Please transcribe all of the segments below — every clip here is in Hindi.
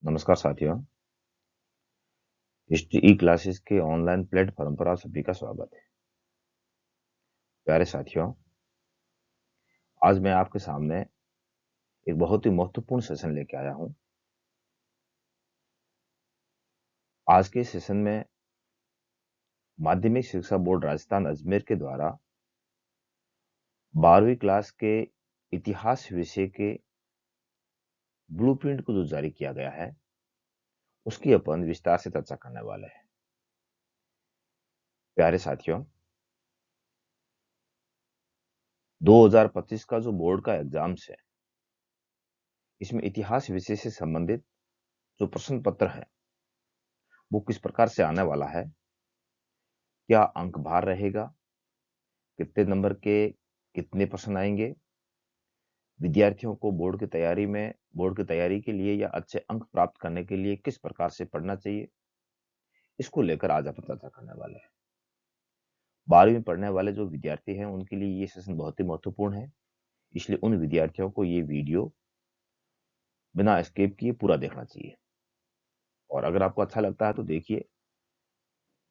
नमस्कार साथियों। हिस्ट्री क्लासेस के ऑनलाइन प्लेटफॉर्म पर आप सभी का स्वागत है। प्यारे साथियों, आज मैं आपके सामने एक बहुत ही महत्वपूर्ण सेशन लेके आया हूं। आज के सेशन में माध्यमिक शिक्षा बोर्ड राजस्थान अजमेर के द्वारा 12वीं क्लास के इतिहास विषय के ब्लूप्रिंट को जो जारी किया गया है उसकी अपन विस्तार से चर्चा करने वाले हैं। प्यारे साथियों, 2025 का जो बोर्ड का एग्जाम्स है इसमें इतिहास विषय से संबंधित जो प्रश्न पत्र है वो किस प्रकार से आने वाला है, क्या अंक भार रहेगा, कितने नंबर के कितने प्रश्न आएंगे, विद्यार्थियों को बोर्ड की तैयारी के लिए या अच्छे अंक प्राप्त करने के लिए किस प्रकार से पढ़ना चाहिए, इसको लेकर आज अपन चर्चा करने वाले हैं। 12वीं में पढ़ने वाले जो विद्यार्थी हैं उनके लिए ये सेशन बहुत ही महत्वपूर्ण है, इसलिए उन विद्यार्थियों को ये वीडियो बिना स्किप किए पूरा देखना चाहिए। और अगर आपको अच्छा लगता है तो देखिए,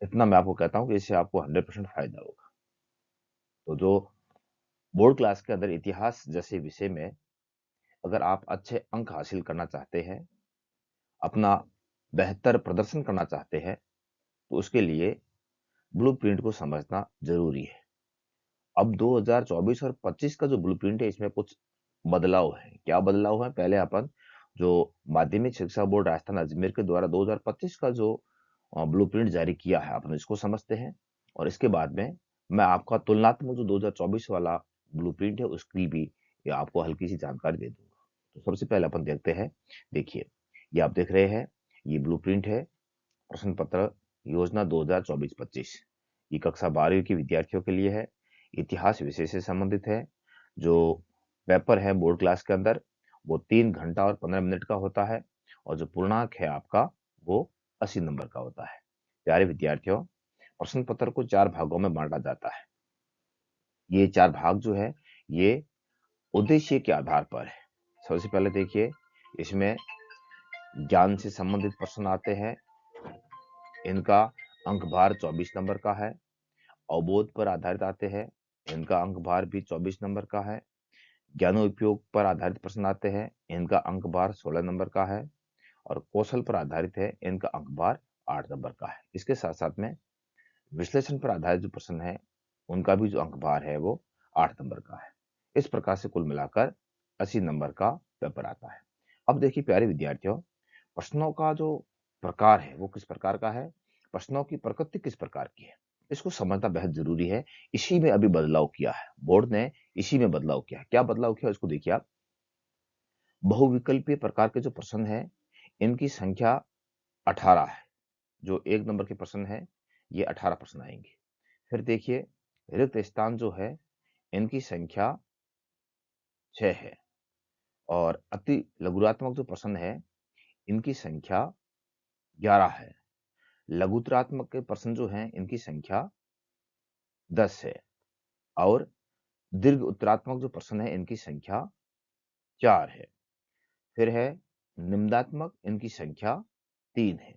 इतना मैं आपको कहता हूं कि इससे आपको 100% फायदा होगा। तो जो बोर्ड क्लास के अंदर इतिहास जैसे विषय में अगर आप अच्छे अंक हासिल करना चाहते हैं, अपना बेहतर प्रदर्शन करना चाहते हैं, तो उसके लिए ब्लूप्रिंट को समझना जरूरी है। अब 2024 और 25 का जो ब्लूप्रिंट है इसमें कुछ बदलाव है। क्या बदलाव है, पहले अपन जो माध्यमिक शिक्षा बोर्ड राजस्थान अजमेर के द्वारा 2025 का जो ब्लूप्रिंट जारी किया है अपन इसको समझते हैं, और इसके बाद में मैं आपका तुलनात्मक जो 2024 वाला ब्लूप्रिंट है उसकी भी ये आपको हल्की सी जानकारी दे दूंगा। तो सबसे पहले अपन देखते हैं। देखिए, ये आप देख रहे हैं, ये ब्लूप्रिंट है प्रश्न पत्र योजना 2024-25। ये कक्षा 12वीं के विद्यार्थियों के लिए है, इतिहास विषय से संबंधित है। जो पेपर है बोर्ड क्लास के अंदर वो 3 घंटा और 15 मिनट का होता है, और जो पूर्णांक है आपका वो 80 नंबर का होता है। प्यारे विद्यार्थियों, प्रश्न पत्र को 4 भागों में बांटा जाता है। ये 4 भाग जो है ये उद्देश्य के आधार पर है। सबसे पहले देखिए, इसमें ज्ञान से संबंधित प्रश्न आते हैं। इनका अंक भार 24 नंबर का है। अवबोध पर आधारित आते हैं, इनका अंक भार भी 24 नंबर का है। ज्ञानोपयोग पर आधारित प्रश्न आते हैं, इनका अंक भार 16 नंबर का है। और कौशल पर आधारित है, इनका अंक भार 8 नंबर का है। इसके साथ साथ में विश्लेषण पर आधारित जो प्रश्न है उनका भी जो अंक भार है वो 8 नंबर का है। इस प्रकार से कुल मिलाकर 80 नंबर का पेपर आता है। अब देखिए प्यारे विद्यार्थियों, प्रश्नों का जो प्रकार है वो किस प्रकार का है, प्रश्नों की प्रकृति किस प्रकार की है, इसको समझना बेहद जरूरी है। इसी में अभी बदलाव किया है बोर्ड ने, इसी में बदलाव किया है। क्या बदलाव किया इसको देखिए आप। बहुविकल्पीय प्रकार के जो प्रश्न है इनकी संख्या 18 है। जो 1 नंबर के प्रश्न है ये 18 प्रश्न आएंगे। फिर देखिए, रिक्त स्थान जो है इनकी संख्या 6 है। और अति लघुरात्मक जो प्रश्न है इनकी संख्या 11 है। लघुतरात्मक के प्रश्न जो हैं इनकी संख्या 10 है। और दीर्घ उत्तरात्मक जो प्रश्न है इनकी संख्या 4 है। फिर है निम्नात्मक, इनकी संख्या 3 है।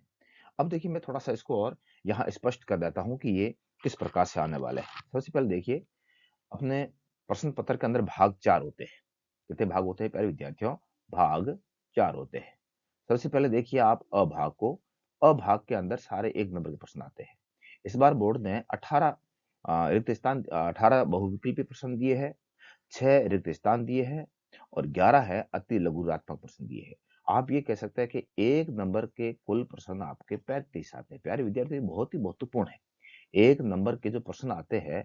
अब देखिए, मैं थोड़ा सा इसको और यहाँ स्पष्ट कर देता हूं कि ये किस प्रकार से आने वाले हैं। सबसे पहले देखिए, अपने प्रश्न पत्र के अंदर भाग 4 होते हैं। कितने भाग होते हैं प्यारे विद्यार्थियों, भाग 4 होते हैं। सबसे पहले देखिए आप अभाग को, अभाग के अंदर सारे 1 नंबर के प्रश्न आते हैं। इस बार बोर्ड ने 18 रिक्त स्थान, 18 बहुविकल्पी प्रश्न दिए हैं, 6 रिक्त स्थान दिए हैं, और 11 है अति लघुरात्मक प्रश्न दिए हैं। आप ये कह सकते हैं कि 1 नंबर के कुल प्रश्न आपके 35 आते हैं। प्यारे विद्यार्थी, बहुत ही महत्वपूर्ण है। 1 नंबर के जो प्रश्न आते हैं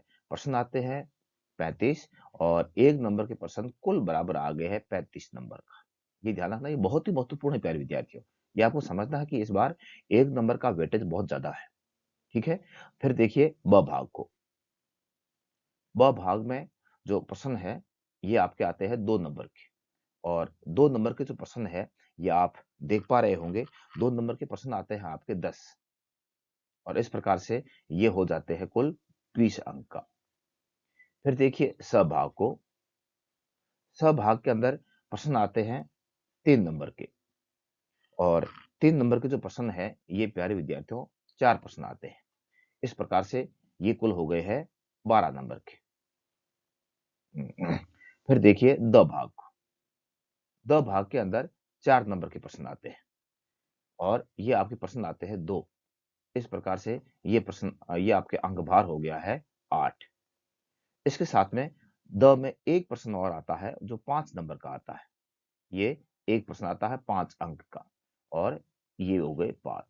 35, और 1 नंबर के प्रश्न कुल बराबर आ गए हैं 35 नंबर का। ये ध्यान रखना, ये बहुत ही महत्वपूर्ण है प्यारे विद्यार्थियों। ये आपको समझना है कि इस बार 1 नंबर का वेटेज बहुत ज्यादा है। ठीक है। फिर देखिए ब भाग को, ब भाग में जो प्रश्न है ये आपके आते हैं 2 नंबर के। और 2 नंबर के जो प्रश्न है ये आप देख पा रहे होंगे, 2 नंबर के प्रश्न आते हैं आपके 10। और इस प्रकार से ये हो जाते हैं कुल 20 अंक का। फिर देखिए सभाग को, सभाग के अंदर प्रश्न आते हैं 3 नंबर के। और 3 नंबर के जो प्रश्न है ये प्यारे विद्यार्थियों 4 प्रश्न आते हैं। इस प्रकार से ये कुल हो गए हैं 12 नंबर के। फिर देखिए द भाग के अंदर 4 नंबर के प्रश्न आते हैं और ये आपके प्रश्न आते हैं 2। इस प्रकार से ये प्रश्न ये आपके अंक भार हो गया है 8। इसके साथ में द में एक प्रश्न और आता है जो 5 नंबर का आता है। ये एक प्रश्न आता है 5 अंक का और ये हो गए 5।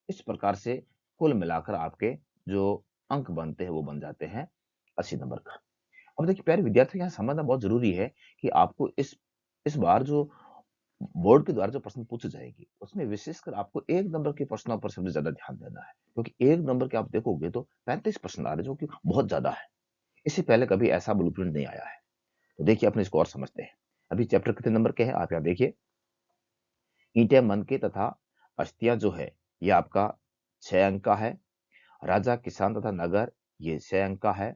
इस प्रकार से कुल मिलाकर आपके जो अंक बनते हैं वो बन जाते हैं 80 नंबर का। अब देखिए प्यारे विद्यार्थियों यहाँ समझना बहुत जरूरी है कि आपको इस बार जो बोर्ड के द्वारा जो प्रश्न पूछे जाएंगे उसमें विशेषकर आपको 1 नंबर के प्रश्नों पर सबसे ज्यादा ध्यान देना है, क्योंकि 1 नंबर के आप देखोगे तो 35 प्रश्न आ रहे हैं जो कि बहुत ज्यादा है। इससे पहले कभी ऐसा ब्लूप्रिंट नहीं आया है। तो देखिए अपने इसको और समझते हैं। अभी चैप्टर कितने नंबर के हैं आप यहाँ देखिए। ईंटें मन के तथा अस्थियां जो है ये आपका 6 अंक का है। राजा किसान तथा नगर ये 6 अंक का है।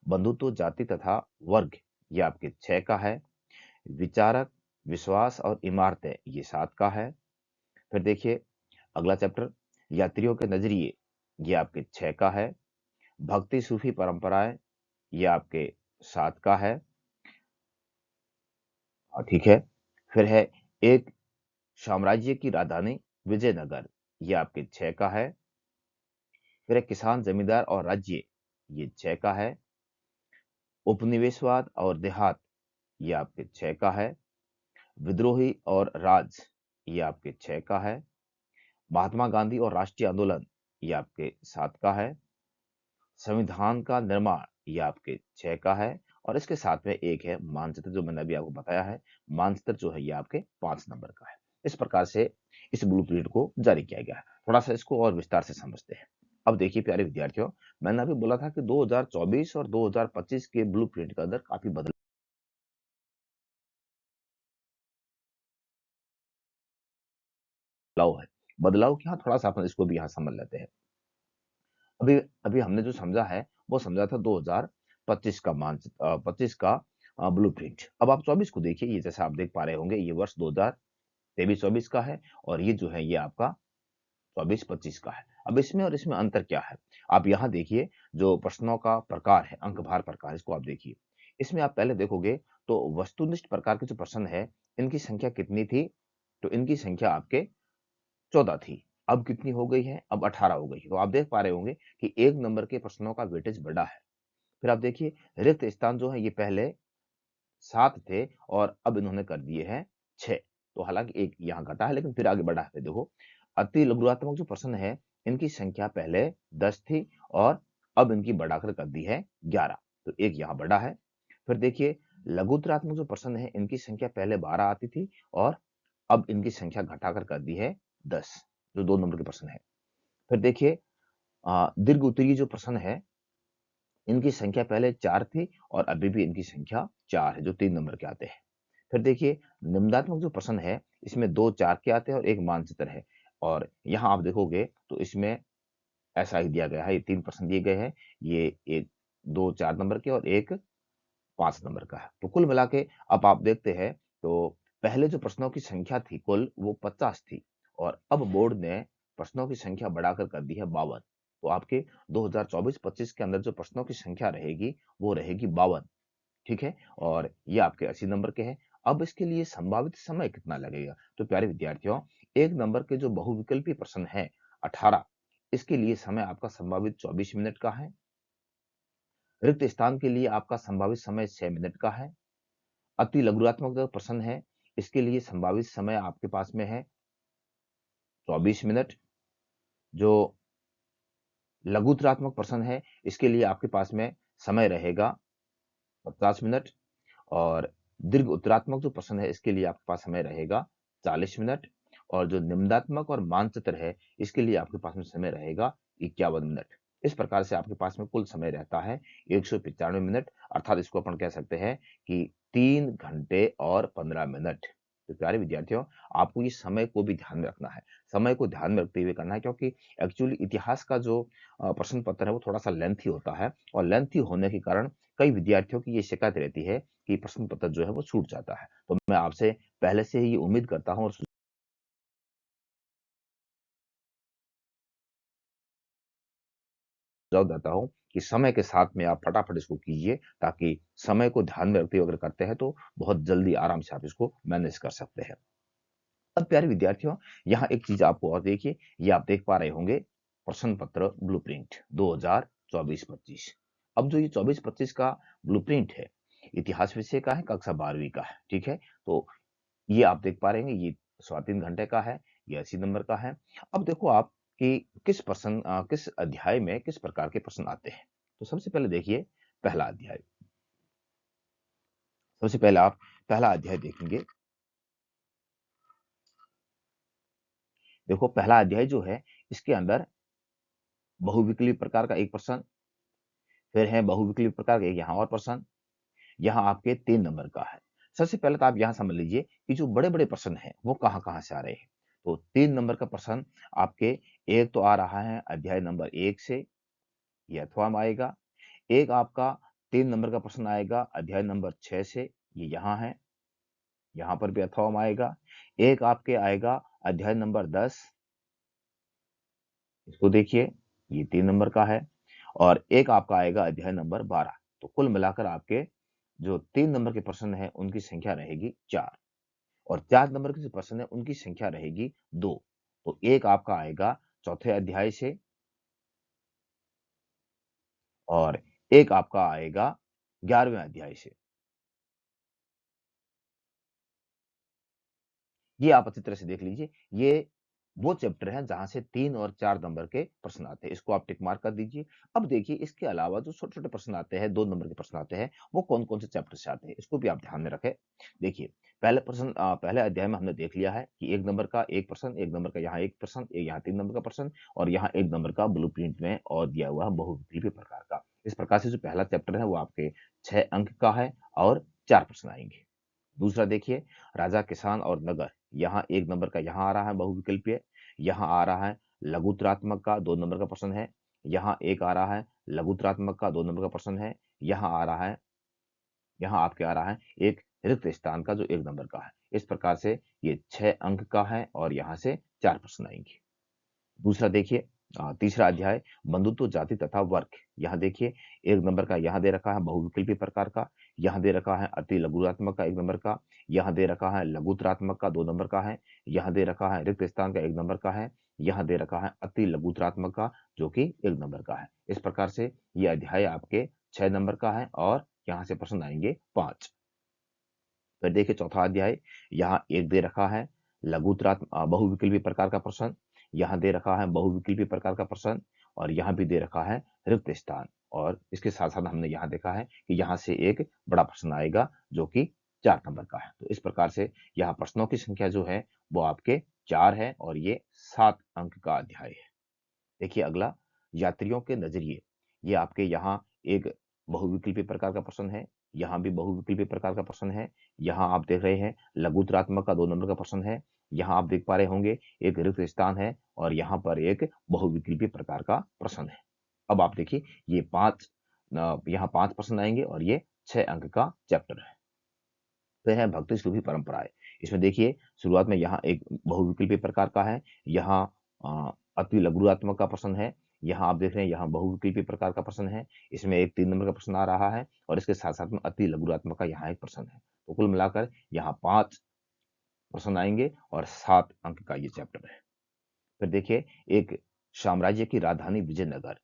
बंधुत्व जाति तथा वर्ग ये आपके 6 का है। विचारक विश्वास और इमारतें ये 7 का है। फिर देखिए अगला चैप्टर यात्रियों के नजरिए ये आपके 6 का है। भक्ति सूफी परंपराएं ये आपके 7 का है। ठीक है। फिर है एक साम्राज्य की राजधानी विजयनगर ये आपके 6 का है। फिर है किसान जमींदार और राज्य ये 6 का है। उपनिवेशवाद और देहात ये आपके 6 का है। विद्रोही और राज ये आपके 6 का है। महात्मा गांधी और राष्ट्रीय आंदोलन ये आपके 7 का है। संविधान का निर्माण ये आपके 6 का है। और इसके साथ में एक है मानचित्र जो मैंने अभी आपको बताया है। मानचित्र जो है ये आपके 5 नंबर का है। इस प्रकार से इस ब्लूप्रिंट को जारी किया गया है। थोड़ा सा इसको और विस्तार से समझते हैं। अब देखिए प्यारे विद्यार्थियों, मैंने अभी बोला था कि 2024 और 2025 के ब्लूप्रिंट के अंदर काफी बदलाव है। बदलाव क्या, थोड़ा सा अपन इसको भी यहाँ समझ लेते हैं। अभी अभी हमने जो समझा है वो समझा था 2025 का मानचित्र 25 का ब्लूप्रिंट। अब आप 24 को देखिए। ये जैसा आप देख पा रहे होंगे ये वर्ष 2023-24 का है और ये जो है ये आपका 24-25 का है। अब इसमें और इसमें अंतर क्या है आप यहाँ देखिए। जो प्रश्नों का प्रकार है अंक भार प्रकार, इसको आप देखिए। इसमें आप पहले देखोगे तो वस्तुनिष्ठ प्रकार के जो प्रश्न है इनकी संख्या कितनी थी, तो इनकी संख्या आपके 14 थी। अब कितनी हो गई है, अब 18 हो गई है। तो आप देख पा रहे होंगे कि 1 नंबर के प्रश्नों का वेटेज बढ़ा है। फिर आप देखिए रिक्त स्थान जो है ये पहले 7 थे और अब इन्होंने कर दिए हैं 6। तो हालांकि एक यहाँ घटा है लेकिन फिर आगे बढ़ा है। देखो अति लघुत्मक जो प्रश्न है इनकी संख्या पहले 10 थी और अब इनकी बढ़ाकर कर दी है 11। तो एक यहाँ बढ़ा है। फिर देखिए लघुत्तरात्मक जो प्रश्न है इनकी संख्या पहले 12 आती थी और अब इनकी संख्या घटाकर कर दी है 10, जो 2 नंबर के प्रश्न है। फिर देखिए दीर्घ उत्तरीय जो प्रश्न है इनकी संख्या पहले 4 थी और अभी भी इनकी संख्या 4 है, जो 3 नंबर के आते हैं। फिर देखिए निम्नात्मक जो प्रश्न है इसमें 2 4 के आते हैं और एक मानचित्र है। और यहाँ आप देखोगे तो इसमें ऐसा ही दिया गया है। ये 3 प्रश्न दिए गए हैं। ये एक 2 4 नंबर के और एक 5 नंबर का है। तो कुल मिला के अब आप देखते हैं तो पहले जो प्रश्नों की संख्या थी कुल वो 50 थी और अब बोर्ड ने प्रश्नों की संख्या बढ़ाकर कर दी है 52। तो आपके 2024-25 के अंदर जो प्रश्नों की संख्या रहेगी वो रहेगी 52। ठीक है। और ये आपके 80 नंबर के हैं। अब इसके लिए संभावित समय कितना लगेगा, तो प्यारे विद्यार्थियों 1 नंबर के जो बहुविकल्पी प्रश्न है 18, इसके लिए समय आपका संभावित 24 मिनट का है। रिक्त स्थान के लिए आपका संभावित समय 6 मिनट का है। अति लघुत्मक जो प्रश्न है इसके लिए संभावित समय आपके पास में है 24 मिनट। जो लघुत्तरात्मक प्रश्न है इसके लिए आपके पास में समय रहेगा 50 मिनट। और दीर्घ उत्तरात्मक जो प्रश्न है इसके लिए आपके पास समय रहेगा 40 मिनट। और जो निम्नात्मक और मानचित्र है इसके लिए आपके पास में समय रहेगा 51 मिनट। इस प्रकार से आपके पास में कुल समय रहता है 195 मिनट। अर्थात इसको अपन कह सकते हैं कि 3 घंटे और 15 मिनट। तो प्यारे विद्यार्थियों आपको ये समय को भी ध्यान में रखना है। समय को ध्यान में रखते हुए करना है, क्योंकि एक्चुअली इतिहास का जो प्रश्न पत्र है वो थोड़ा सा लेंथी होता है और लेंथी होने के कारण कई विद्यार्थियों की ये शिकायत रहती है कि प्रश्न पत्र जो है वो छूट जाता है। तो मैं आपसे पहले से ही ये उम्मीद करता हूँ और सुझाव देता हूँ कि समय के साथ में आप फटाफट इसको कीजिए, ताकि समय को ध्यान में रखते हुए अगर करते हैं तो बहुत जल्दी आराम से आप इसको मैनेज कर सकते हैं। अब प्यारे विद्यार्थियों, यहाँ एक चीज आपको और देखिए, ये आप देख पा रहे होंगे प्रश्न पत्र ब्लूप्रिंट 2024-25। अब जो ये 24-25 का ब्लूप्रिंट है, इतिहास विषय का है, कक्षा 12वीं का है, ठीक है। तो ये आप देख पा रहे हैं, ये 3.25 घंटे का है, ये 80 नंबर का है। अब देखो आप कि किस अध्याय में किस प्रकार के प्रश्न आते हैं। तो सबसे पहले देखिए पहला अध्याय। सबसे पहले आप पहला अध्याय देखेंगे। देखो पहला अध्याय जो है, इसके अंदर बहुविकल्पी प्रकार का एक प्रश्न, फिर है बहुविकल्पी प्रकार का एक यहाँ और प्रश्न, यहाँ आपके 3 नंबर का है। सबसे पहले तो आप यहाँ समझ लीजिए कि जो बड़े बड़े प्रश्न हैं वो कहाँ कहाँ से आ रहे हैं। तो 3 नंबर का प्रश्न आपके एक तो आ रहा है अध्याय नंबर 1 से, ये अथवा में आएगा। एक आपका 3 नंबर का प्रश्न आएगा अध्याय नंबर 6 से, ये यहाँ है, यहाँ पर भी अथवा में आएगा। एक आपके आएगा अध्याय नंबर 10, इसको देखिए, ये 3 नंबर का है। और एक आपका आएगा अध्याय नंबर 12। तो कुल मिलाकर आपके जो 3 नंबर के प्रश्न है उनकी संख्या रहेगी 4, और 4 नंबर के जो प्रश्न है उनकी संख्या रहेगी 2। तो एक आपका आएगा चौथे अध्याय से, और एक आपका आएगा 11वें अध्याय से। ये आप अच्छी तरह से देख लीजिए, ये वो चैप्टर है जहां से 3 और 4 नंबर के प्रश्न आते हैं, इसको आप टिक मार्क कर दीजिए। अब देखिए इसके अलावा जो छोटे छोटे प्रश्न आते हैं, 2 नंबर के प्रश्न आते हैं, वो कौन कौन से चैप्टर से आते हैं, इसको भी आप ध्यान में रखें। देखिए पहले प्रश्न, पहले अध्याय में हमने देख लिया है कि 1 नंबर का एक प्रश्न, 1 नंबर का यहाँ एक प्रश्न, यहाँ 3 नंबर का प्रश्न, और यहाँ 1 नंबर का ब्लू प्रिंट में और दिया हुआ बहुविकल्पी प्रकार का। इस प्रकार से जो पहला चैप्टर है वो आपके 6 अंक का है और 4 प्रश्न आएंगे। दूसरा देखिए राजा, किसान और नगर, यहाँ 1 नंबर का यहाँ आ रहा है बहुविकल्पीय, यहाँ आ रहा है लघुत्रात्मक का 2 नंबर का प्रश्न है, यहाँ एक आ रहा है लघुत्रात्मक का 2 नंबर का प्रश्न है, यहाँ आ रहा है, यहाँ आपके आ रहा है एक रिक्त स्थान का जो 1 नंबर का है। इस प्रकार से ये 6 अंक का है और यहाँ से 4 प्रश्न आएंगे। दूसरा देखिए तीसरा अध्याय बंधुत्व, जाति तथा वर्ग। यहाँ देखिए 1 नंबर का यहाँ दे रखा है बहुविकल्पी प्रकार का, यहाँ दे रखा है अति लघुरात्मक का 1 नंबर का, यहाँ दे रखा है लघुत्रात्मक का 2 नंबर का है, यहाँ दे रखा है रिक्त स्थान का 1 नंबर का है, यहाँ दे रखा है अति लघुत्रात्मक का जो कि 1 नंबर का है। इस प्रकार से ये अध्याय आपके 6 नंबर का है और यहाँ से प्रश्न आएंगे 5। फिर देखिए चौथा अध्याय, यहाँ एक दे रखा है बहुविकल्पी प्रकार का प्रश्न, यहाँ दे रखा है बहुविकल्पी प्रकार का प्रश्न, और यहाँ भी दे रखा है रिक्त स्थान। और इसके साथ साथ हमने यहाँ देखा है कि यहाँ से एक बड़ा प्रश्न आएगा जो कि 4 नंबर का है। तो इस प्रकार से यहाँ प्रश्नों की संख्या जो है वो आपके 4 है और ये 7 अंक का अध्याय है। देखिए अगला यात्रियों के नजरिए, ये आपके यहाँ एक बहुविकल्पी प्रकार का प्रश्न है, यहाँ भी बहुविकल्पी प्रकार का प्रश्न है, यहाँ आप देख रहे हैं लघुत्रात्मक का 2 नंबर का प्रश्न है, यहाँ आप देख पा रहे होंगे एक रिक्त स्थान है, और यहाँ पर एक बहुविकल्पी प्रकार का प्रश्न है। अब आप देखिए ये यहाँ 5 प्रश्न आएंगे और ये 6 अंक का चैप्टर है। फिर है भक्ति श्लोकी परंपराएं। इसमें देखिए शुरुआत में यहाँ एक बहुविकल्पी प्रकार का है, यहाँ अति लघुरात्मक का प्रश्न है, यहाँ आप देख रहे हैं यहाँ बहुविकल्पी प्रकार का प्रश्न है, इसमें एक 3 नंबर का प्रश्न आ रहा है, और इसके साथ साथ में अति लघुरात्मक का यहाँ एक प्रश्न है। तो कुल मिलाकर यहाँ 5 प्रश्न आएंगे और 7 अंक का ये चैप्टर है। फिर देखिए एक साम्राज्य की राजधानी विजयनगर।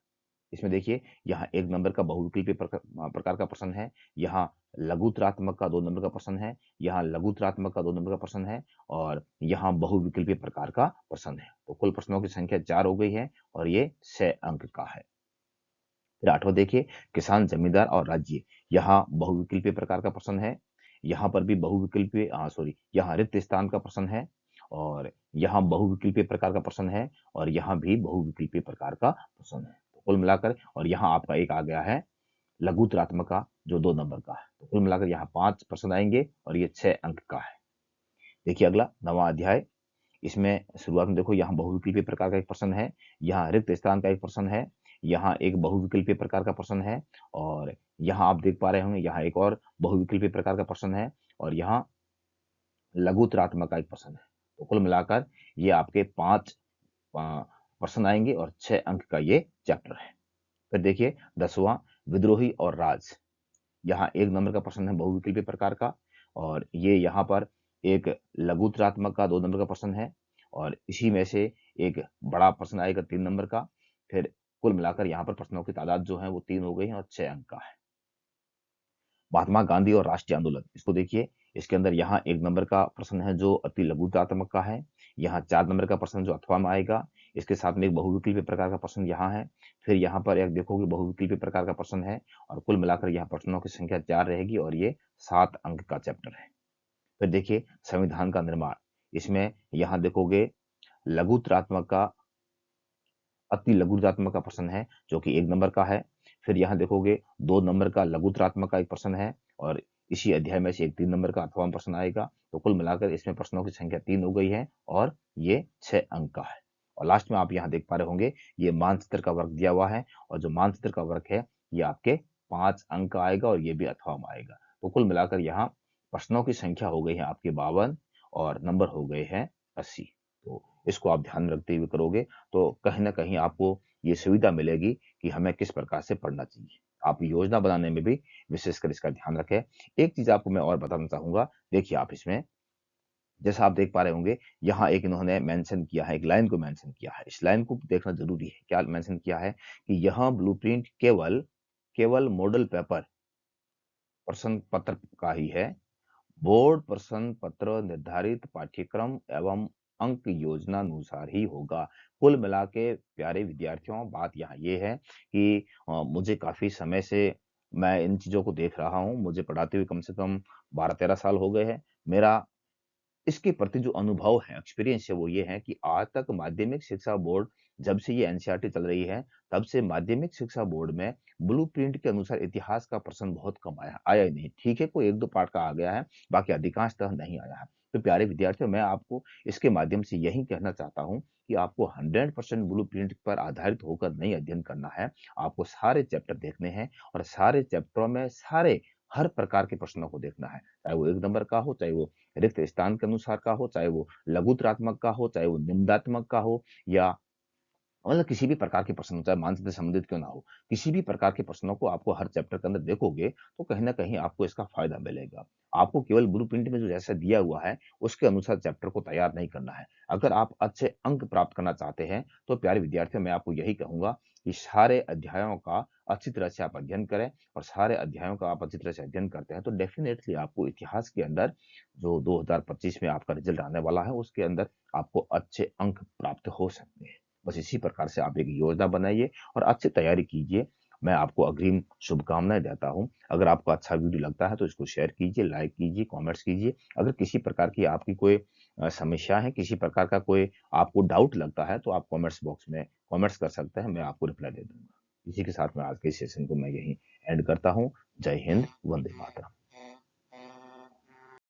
इसमें देखिए यहाँ 1 नंबर का बहुविकल्पी प्रकार का प्रश्न है, यहाँ लघुत्रात्मक का 2 नंबर का प्रश्न है, यहाँ लघुत्रात्मक का 2 नंबर का प्रश्न है, और यहाँ बहुविकल्पी प्रकार का प्रश्न है। तो कुल प्रश्नों की संख्या 4 हो गई है और ये 6 अंक का है। फिर 8वां देखिए किसान, जमींदार और राज्य। यहाँ बहुविकल्पी प्रकार का प्रश्न है, यहाँ पर भी बहुविकल्पी यहाँ रिक्त स्थान का प्रश्न है, और यहाँ बहुविकल्पी प्रकार का प्रश्न है, और यहाँ भी बहुविकल्पी प्रकार का प्रश्न है। तो कुल मिलाकर, और यहाँ आपका एक आ गया है लघुत्रात्मक का जो 2 नंबर का है। तो कुल मिलाकर यहाँ 5 प्रश्न आएंगे और ये 6 अंक का है। देखिए अगला 9वां अध्याय। इसमें शुरुआत में देखो यहाँ बहुविकल्पी प्रकार का एक प्रश्न है, यहाँ रिक्त स्थान का एक प्रश्न है, यहाँ एक बहुविकल्पी प्रकार का प्रश्न है, और यहाँ आप देख पा रहे होंगे यहाँ एक और बहुविकल्पी प्रकार का प्रश्न है, और यहाँ लघुत्रात्मक का एक प्रश्न है। तो कुल मिलाकर ये आपके 5 प्रश्न आएंगे और 6 अंक का ये चैप्टर है। फिर देखिए 10वां विद्रोही और राज। यहाँ 1 नंबर का प्रश्न है बहुविकल्पी प्रकार का, और ये यहाँ पर एक लघु उत्तरात्मक का 2 नंबर का प्रश्न है, और इसी में से एक बड़ा प्रश्न आएगा 3 नंबर का। फिर कुल मिलाकर यहाँ पर प्रश्नों की तादाद जो है वो 3 हो गई है और 6 अंक का है। महात्मा गांधी और राष्ट्रीय आंदोलन, इसको देखिए, इसके अंदर यहाँ 1 नंबर का प्रश्न है जो अति लघुतात्मक का है। यहाँ 4 नंबर का प्रश्न जो अथवा में आएगा, इसके साथ में एक बहुविकल्पी प्रकार का प्रश्न यहाँ है। फिर यहाँ पर एक देखोगे बहुविकल्पी प्रकार का प्रश्न है, और कुल मिलाकर यहाँ प्रश्नों की संख्या 4 रहेगी, और ये 7 अंक का चैप्टर है। फिर देखिए संविधान का निर्माण, इसमें यहाँ देखोगे लघुत्रात्मक का अति लघुत्रात्मक का प्रश्न है जो कि 1 नंबर का है। फिर यहाँ देखोगे 2 नंबर का लघुत्रात्मक का एक प्रश्न है, और इसी अध्याय में से एक 3 नंबर का अथवा प्रश्न आएगा। तो कुल मिलाकर इसमें प्रश्नों की संख्या 3 हो गई है, और ये 6 अंक का है। और लास्ट में आप यहाँ देख पा रहे होंगे ये मानचित्र का वर्ग दिया हुआ है, और जो मानचित्र का वर्ग है ये आपके 5 अंक का आएगा, और ये भी अथवा में आएगा। तो कुल मिलाकर यहाँ प्रश्नों की संख्या हो गई है आपके 52, और नंबर हो गए हैं 80। तो इसको आप ध्यान में रखते हुए करोगे तो कहीं ना कहीं आपको ये सुविधा मिलेगी कि हमें किस प्रकार से पढ़ना चाहिए। आप योजना बनाने में भी विशेषकर इसका ध्यान रखें। एक चीज आपको मैं और बताना चाहूंगा, देखिए आप इसमें जैसा आप देख पा रहे होंगे यहाँ एक इन्होंने मेंशन किया है, एक लाइन को मेंशन किया है। इस लाइन को देखना जरूरी है। क्या मेंशन किया है कि यह ब्लूप्रिंट केवल केवल मॉडल पेपर प्रश्न पत्र का ही है। बोर्ड प्रश्न पत्र निर्धारित पाठ्यक्रम एवं अंक योजना अनुसार ही होगा। कुल मिला के प्यारे विद्यार्थियों, बात यहाँ ये है कि मुझे काफी समय से मैं इन चीजों को देख रहा हूँ। मुझे पढ़ाते हुए कम से कम 12-13 साल हो गए हैं। मेरा इसके प्रति जो अनुभव है, एक्सपीरियंस है, वो ये है कि आज तक माध्यमिक शिक्षा बोर्ड, जब से ये एनसीईआरटी चल रही है, तब से माध्यमिक शिक्षा बोर्ड में ब्लूप्रिंट के अनुसार इतिहास का प्रश्न बहुत कम आया ही नहीं। ठीक है, कोई 1-2 पार्ट का आ गया है, बाकी अधिकांशतः नहीं आया है। तो प्यारे विद्यार्थियों, मैं आपको इसके माध्यम से यही कहना चाहता हूँ कि आपको 100% ब्लूप्रिंट पर आधारित होकर नहीं अध्ययन करना है। आपको सारे चैप्टर देखने हैं, और सारे चैप्टरों में सारे हर प्रकार के प्रश्नों को देखना है, चाहे वो 1 नंबर का हो, चाहे वो रिक्त स्थान के अनुसार का हो, चाहे वो लघुत्रात्मक का हो, चाहे वो निम्नात्मक का हो, या मतलब किसी भी प्रकार के प्रश्न, चाहे मानचित्र से संबंधित क्यों ना हो, किसी भी प्रकार के प्रश्नों को आपको हर चैप्टर के अंदर देखोगे तो कहीं ना कहीं आपको इसका फायदा मिलेगा। आपको केवल ब्लूप्रिंट में जो जैसा दिया हुआ है उसके अनुसार चैप्टर को तैयार नहीं करना है। अगर आप अच्छे अंक प्राप्त करना चाहते हैं तो प्यारे विद्यार्थियों, मैं आपको यही कहूंगा कि सारे अध्यायों का अच्छी तरह से आप अध्ययन करें, और सारे अध्यायों का आप अच्छी तरह से अध्ययन करते हैं तो डेफिनेटली आपको इतिहास के अंदर जो 2025 में आपका रिजल्ट आने वाला है उसके अंदर आपको अच्छे अंक प्राप्त हो सकते हैं। बस इसी प्रकार से आप एक योजना बनाइए और अच्छी तैयारी कीजिए। मैं आपको अग्रिम शुभकामनाएं देता हूं। अगर आपको अच्छा वीडियो लगता है तो इसको शेयर कीजिए, लाइक कीजिए, कमेंट्स कीजिए। अगर किसी प्रकार की आपकी कोई समस्या है, किसी प्रकार का कोई आपको डाउट लगता है, तो आप कमेंट्स बॉक्स में कमेंट्स कर सकते हैं, मैं आपको रिप्लाई दे दूंगा। इसी के साथ मैं आज के सेशन को मैं यहीं एंड करता हूं। जय हिंद, वंदे मातरम।